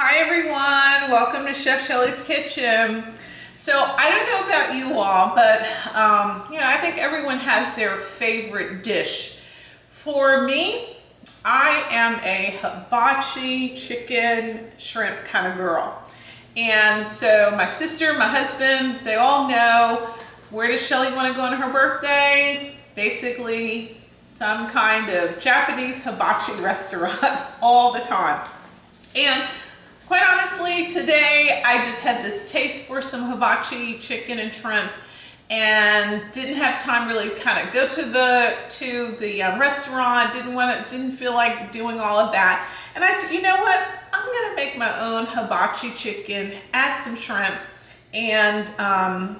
Hi everyone, welcome to Chef Shelly's Kitchen. So I don't know about you all, but I think everyone has their favorite dish. For me, I am a hibachi chicken shrimp kind of girl. And so my sister, my husband, they all know, where does Shelly want to go on her birthday? Basically, some kind of Japanese hibachi restaurant all the time. And quite honestly, today I just had this taste for some hibachi chicken and shrimp and didn't have time really kind of go to the restaurant, didn't feel like doing all of that. And I said, you know what? I'm gonna make my own hibachi chicken, add some shrimp, and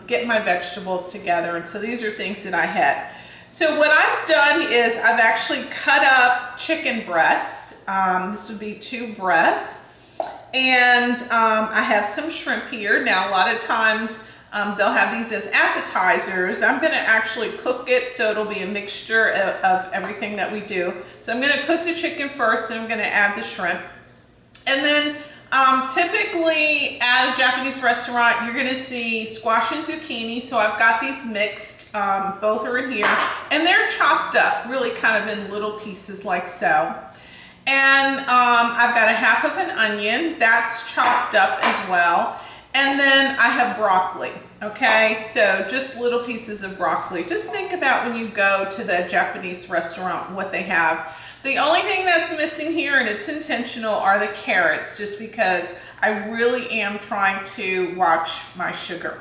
get my vegetables together. And so these are things that I had. So what I've done is I've actually cut up chicken breasts. This would be 2 breasts. And I have some shrimp here. Now a lot of times they'll have these as appetizers. I'm going to actually cook it, so it'll be a mixture of everything that we do. So I'm going to cook the chicken first, and I'm going to add the shrimp. And then typically at a Japanese restaurant, you're going to see squash and zucchini. So I've got these mixed, both are in here, and they're chopped up really kind of in little pieces like so. And I've got a half of an onion that's chopped up as well. And then I have broccoli, okay? So just little pieces of broccoli. Just think about when you go to the Japanese restaurant, what they have. The only thing that's missing here, and it's intentional, are the carrots, just because I really am trying to watch my sugar.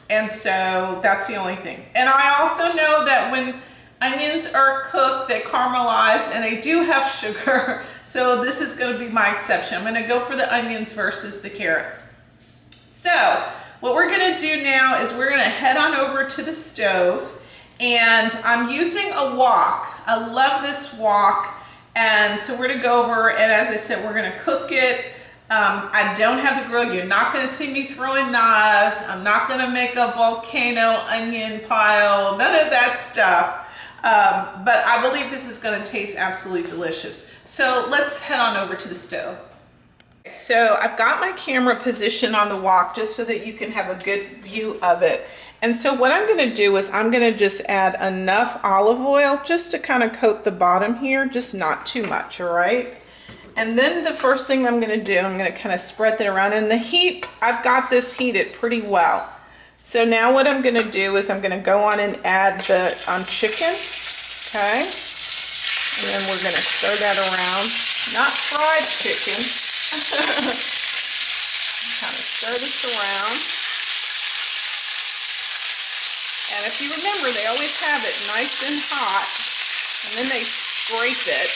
And so that's the only thing. And I also know that when onions are cooked, they caramelize, and they do have sugar. So this is going to be my exception. I'm going to go for the onions versus the carrots. So what we're going to do now is we're going to head on over to the stove, and I'm using a wok. I love this wok. And so we're going to go over, and as I said, we're going to cook it. I don't have the grill. You're not going to see me throwing knives. I'm not going to make a volcano onion pile, none of that stuff. But I believe this is going to taste absolutely delicious. So let's head on over to the stove. So I've got my camera positioned on the wok just so that you can have a good view of it. And so what I'm going to do is I'm going to just add enough olive oil just to kind of coat the bottom here, just not too much, all right? And then the first thing I'm going to do, I'm going to kind of spread that around. And the heat, I've got this heated pretty well. So now what I'm going to do is I'm going to go on and add the chicken, okay? And then we're going to stir that around. Not fried chicken. Kind of stir this around. And if you remember, they always have it nice and hot, and then they scrape it,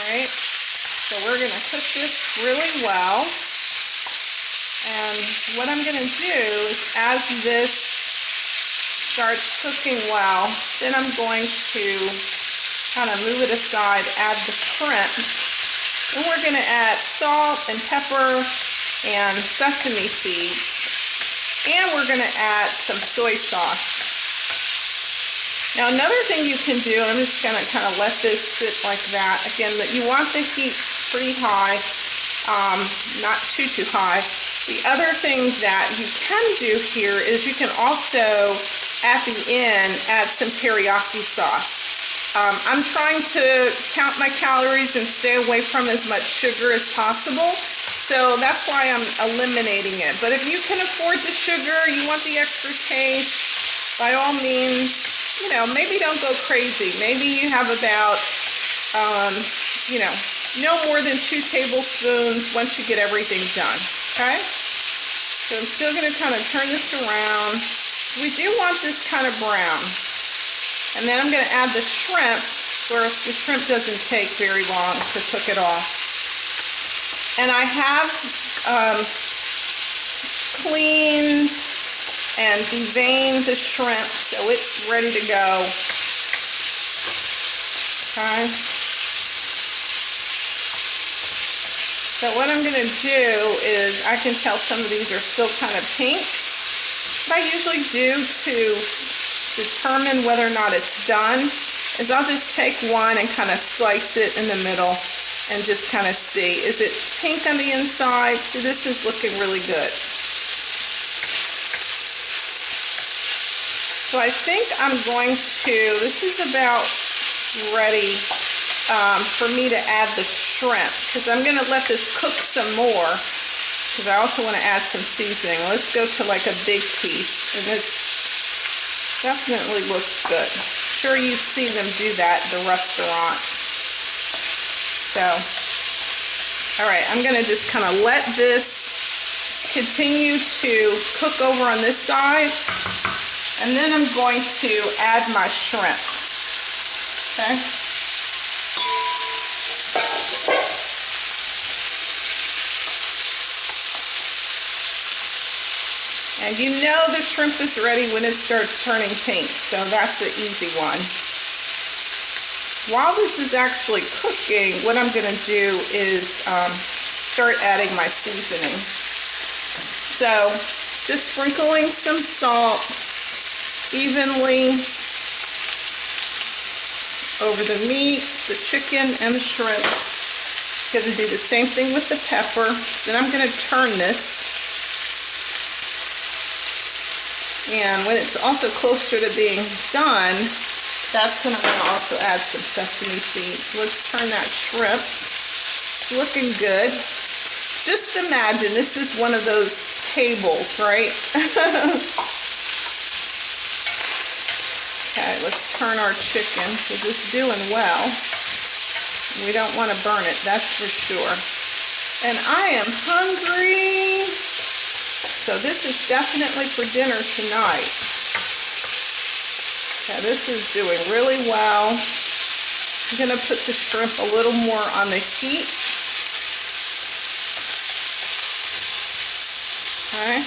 right? So we're going to cook this really well. And what I'm going to do is, as this starts cooking well, then I'm going to kind of move it aside, add the shrimp. Then we're going to add salt and pepper and sesame seeds. And we're going to add some soy sauce. Now another thing you can do, I'm just going to kind of let this sit like that. Again, you want the heat pretty high, not too high. The other thing that you can do here is you can also, at the end, add some teriyaki sauce. I'm trying to count my calories and stay away from as much sugar as possible, so that's why I'm eliminating it. But if you can afford the sugar, you want the extra taste, by all means, maybe don't go crazy. Maybe you have about, no more than 2 tablespoons once you get everything done, okay? So I'm still going to kind of turn this around. We do want this kind of brown. And then I'm going to add the shrimp, where the shrimp doesn't take very long to cook it off. And I have cleaned and deveined the shrimp, so it's ready to go. Okay. So what I'm going to do is, I can tell some of these are still kind of pink. What I usually do to determine whether or not it's done is I'll just take one and kind of slice it in the middle. and just kind of see, is it pink on the inside? See, this is looking really good. So I think I'm going to, this is about ready for me to add the shrimp, because I'm going to let this cook some more, because I also want to add some seasoning. Let's go to like a big piece, and this definitely looks good. I'm sure you've seen them do that at the restaurant. So, all right, I'm going to just kind of let this continue to cook over on this side, and then I'm going to add my shrimp. Okay. And you know the shrimp is ready when it starts turning pink, so that's the easy one. While this is actually cooking, what I'm going to do is start adding my seasoning. So just sprinkling some salt evenly over the meat, the chicken, and the shrimp. I'm going to do the same thing with the pepper. Then I'm going to turn this. And when it's also closer to being done, that's when I'm going to also add some sesame seeds. Let's turn that shrimp. It's looking good. Just imagine this is one of those tables, right? Okay, let's turn our chicken because it's doing well. We don't want to burn it, that's for sure. And I am hungry. So this is definitely for dinner tonight. Okay, this is doing really well. I'm going to put the shrimp a little more on the heat. Okay.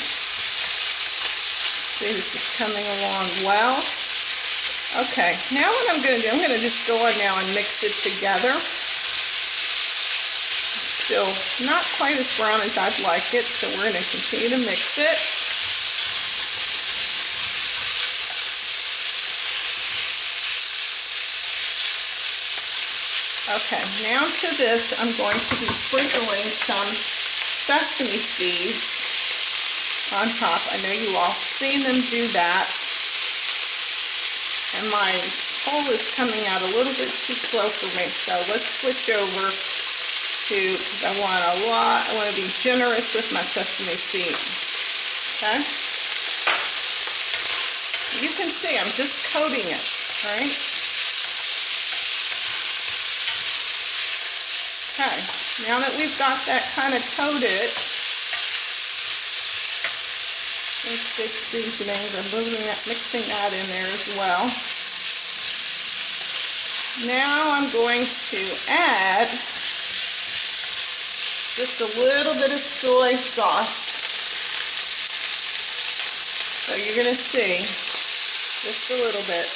See, this is coming along well. Okay, now what I'm going to do, I'm going to just go on now and mix it together. Still not quite as brown as I'd like it, so we're going to continue to mix it. Okay, now to this, I'm going to be sprinkling some sesame seeds on top. I know you all seen them do that. And my bowl is coming out a little bit too slow for me, so let's switch over to, because I want to be generous with my sesame seeds. Okay? You can see I'm just coating it, right? Okay, now that we've got that kind of coated, let's get seasonings. I'm mixing that in there as well. Now I'm going to add just a little bit of soy sauce. So you're going to see just a little bit,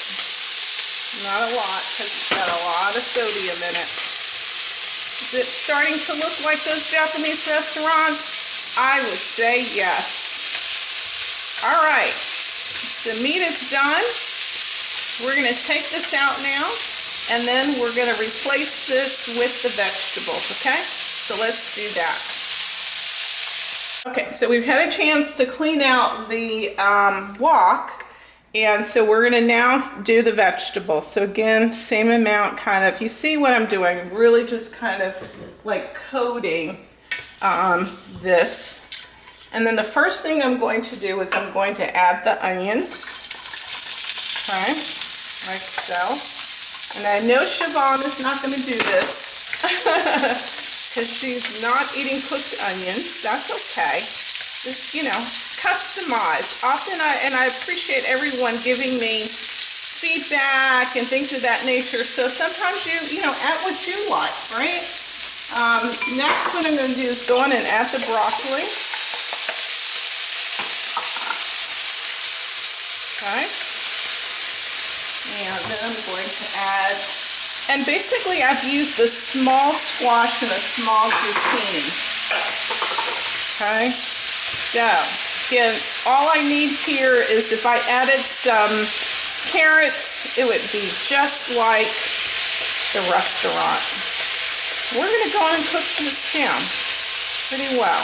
not a lot, because it's got a lot of sodium in it. Is it starting to look like those Japanese restaurants? I would say yes. All right, the meat is done. We're going to take this out now, and then we're going to replace this with the vegetables, okay? So let's do that. Okay, so we've had a chance to clean out the wok, and so we're going to now do the vegetables. So again, same amount, kind of, you see what I'm doing, really just kind of like coating this. And then the first thing I'm going to do is I'm going to add the onions, okay, like so. And I know Siobhan is not going to do this because she's not eating cooked onions. That's okay. Just, you know, customize. Often I appreciate everyone giving me feedback and things of that nature. So sometimes you know, add what you like, right? Next, what I'm going to do is go on and add the broccoli. Okay. And then I'm going to add, and basically I've used the small squash and a small zucchini. Okay. So, again, all I need here is if I added some carrots, it would be just like the restaurant. We're going to go on and cook this down pretty well.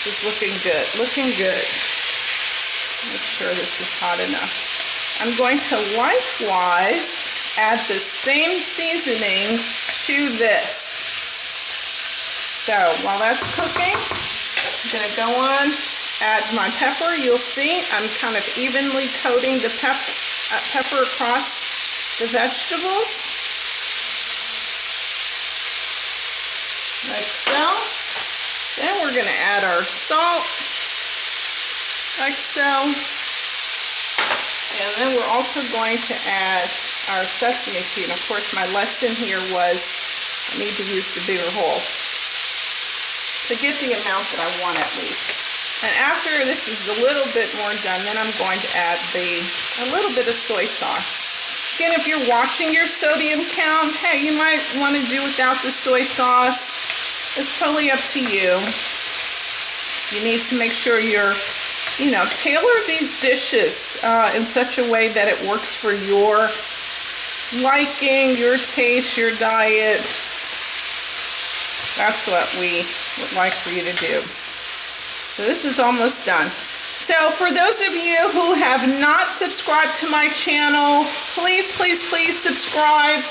This is looking good, looking good. Make sure this is hot enough. I'm going to likewise add the same seasoning to this. So while that's cooking, I'm going to go on, add my pepper. You'll see I'm kind of evenly coating the pepper across the vegetables, like so. Then we're going to add our salt, like so. And then we're also going to add our sesame seed. Of course, my lesson here was I need to use the bigger hole to get the amount that I want at least. And after this is a little bit more done, then I'm going to add a little bit of soy sauce. Again, if you're watching your sodium count, hey, you might want to do without the soy sauce. It's totally up to you. You need to make sure you're, tailor these dishes in such a way that it works for your liking, your taste, your diet. That's what we would like for you to do. So this is almost done. So for those of you who have not subscribed to my channel, please, please, please subscribe.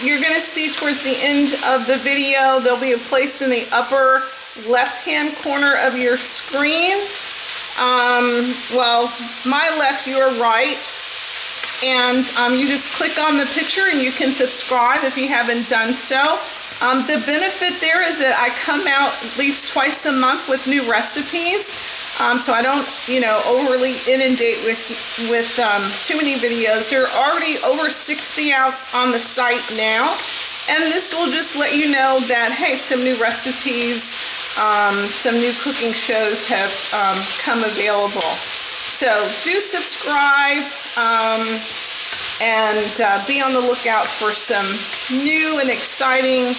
You're going to see towards the end of the video, there'll be a place in the upper left-hand corner of your screen. Well, my left, your right. And you just click on the picture and you can subscribe if you haven't done so. The benefit there is that I come out at least twice a month with new recipes. So I don't, overly inundate with too many videos. There are already over 60 out on the site now. And this will just let you know that, hey, some new recipes, some new cooking shows have come available. So do subscribe and be on the lookout for some new and exciting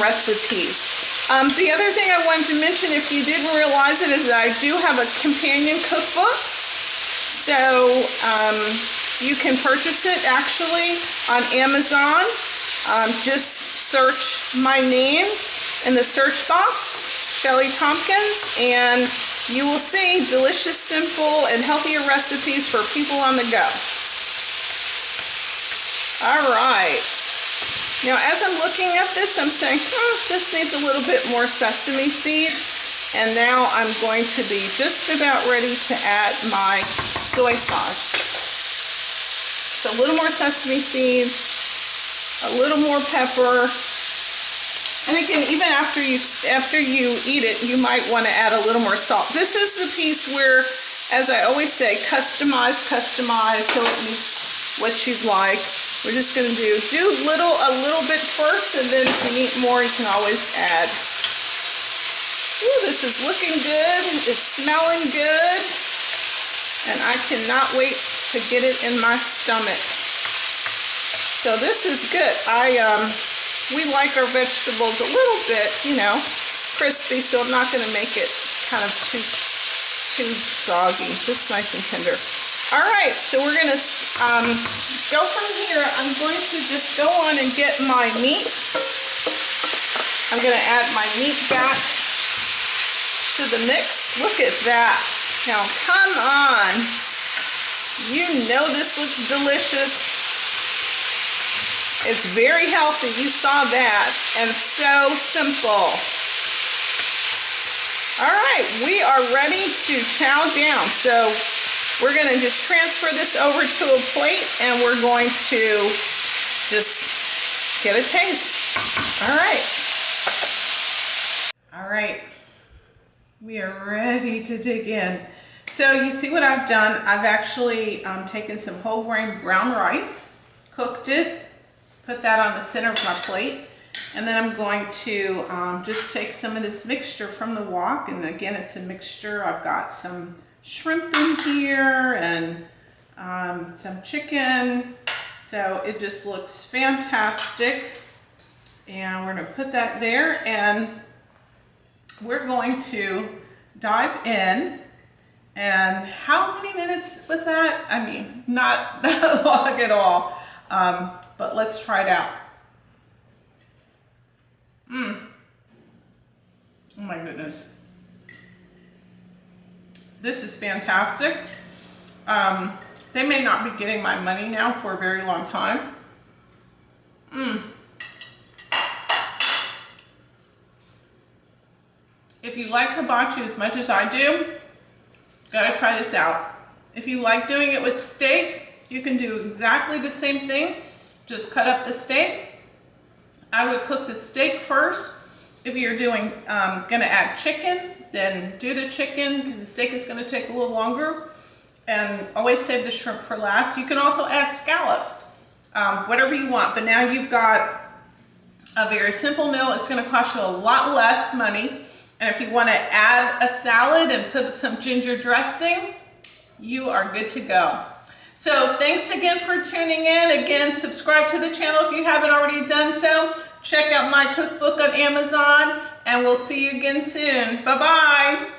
recipes. The other thing I wanted to mention, if you didn't realize it, is that I do have a companion cookbook. So you can purchase it actually on Amazon. Just search my name in the search box, Shelly Tompkins, and you will see delicious, simple, and healthier recipes for people on the go. All right. Now, as I'm looking at this, I'm saying, this needs a little bit more sesame seed. And now I'm going to be just about ready to add my soy sauce. So a little more sesame seeds, a little more pepper. And again, even after you eat it, you might want to add a little more salt. This is the piece where, as I always say, customize so it meets what you'd like. We're just going to do a little bit first, and then if you need more, you can always add. Ooh, this is looking good. It's smelling good. And I cannot wait to get it in my stomach. So this is good. We like our vegetables a little bit, crispy, so I'm not going to make it kind of too soggy. Just nice and tender. All right, so we're going to go from here. I'm going to just go on and get my meat. I'm going to add my meat back to the mix. Look at that. Now, come on. You know this looks delicious. It's very healthy. You saw that. And so simple. All right, we are ready to chow down. So we're going to just transfer this over to a plate, and we're going to just get a taste. All right. All right. We are ready to dig in. So you see what I've done? I've actually taken some whole grain brown rice, cooked it, put that on the center of my plate, and then I'm going to just take some of this mixture from the wok. And again, it's a mixture. I've got some shrimp in here and some chicken, so it just looks fantastic. And we're going to put that there, and we're going to dive in And how many minutes was that? I mean, not long at all. But let's try it out. Oh my goodness. This is fantastic. They may not be getting my money now for a very long time. If you like hibachi as much as I do, gotta try this out. If you like doing it with steak, you can do exactly the same thing. Just cut up the steak. I would cook the steak first. If you're doing, gonna add chicken, then do the chicken because the steak is gonna take a little longer. And always save the shrimp for last. You can also add scallops, whatever you want. But now you've got a very simple meal. It's gonna cost you a lot less money. And if you wanna add a salad and put some ginger dressing, you are good to go. So thanks again for tuning in. Again, subscribe to the channel if you haven't already done so. Check out my cookbook on Amazon, and we'll see you again soon. Bye-bye.